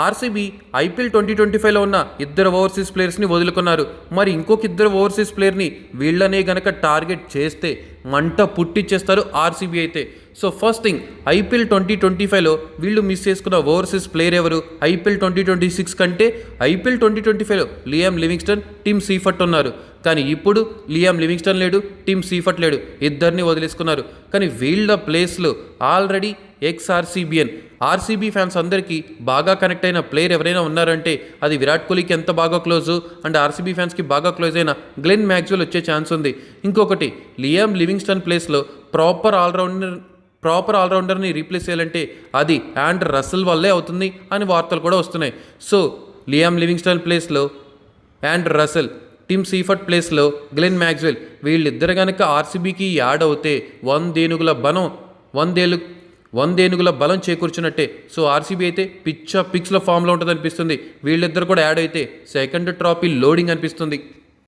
RCB IPL 2025లో ఉన్న ఇద్దరు overseas ప్లేయర్స్ని వదులుకున్నారు. మరి ఇంకొక ఇద్దరు ఓవర్సీస్ ప్లేయర్ని వీళ్ళనే గనక టార్గెట్ చేస్తే మంట పుట్టిచ్చేస్తారు ఆర్సీబీ అయితే. సో ఫస్ట్ థింగ్, ఐపీఎల్ 2025లో వీళ్ళు మిస్ చేసుకున్న ఓవర్సీస్ ప్లేయర్ ఎవరు? ఐపీఎల్ 2026 కంటే ఐపీఎల్ 2025లో లియామ్ లివింగ్స్టన్, టిమ్ సీఫర్ట్ ఉన్నారు. కానీ ఇప్పుడు లియామ్ లివింగ్స్టన్ లేడు, టిమ్ సీఫర్ట్ లేడు, ఇద్దరిని వదిలేసుకున్నారు. కానీ వీళ్ళ ప్లేస్లో ఆల్రెడీ ఆర్సీబీ ఫ్యాన్స్ అందరికీ బాగా కనెక్ట్ అయిన ప్లేయర్ ఎవరైనా ఉన్నారంటే అది విరాట్ కోహ్లీకి ఎంత బాగా క్లోజు అండ్ ఆర్సీబీ ఫ్యాన్స్కి బాగా క్లోజ్ అయిన గ్లెన్ మ్యాక్స్వెల్ వచ్చే ఛాన్స్ ఉంది. ఇంకొకటి, లియామ్ లివింగ్స్టన్ ప్లేస్లో ప్రాపర్ ఆల్రౌండర్ని రీప్లేస్ చేయాలంటే అది ఆండ్రే రసెల్ వల్లే అవుతుంది అని వార్తలు కూడా వస్తున్నాయి. సో లియామ్ లివింగ్స్టన్ ప్లేస్లో ఆండ్రే రసెల్, టిమ్ సీఫర్ట్ ప్లేస్లో గ్లెన్ మ్యాక్స్వెల్, వీళ్ళిద్దరు కనుక ఆర్సీబీకి యాడ్ అవుతే వందేనుగుల బలం చేకూర్చున్నట్టే. సో ఆర్సీబీ అయితే పిక్స్లో ఫామ్లో ఉంటుంది అనిపిస్తుంది. వీళ్ళిద్దరు కూడా యాడ్ అయితే సెకండ్ ట్రాఫీ లోడింగ్ అనిపిస్తుంది.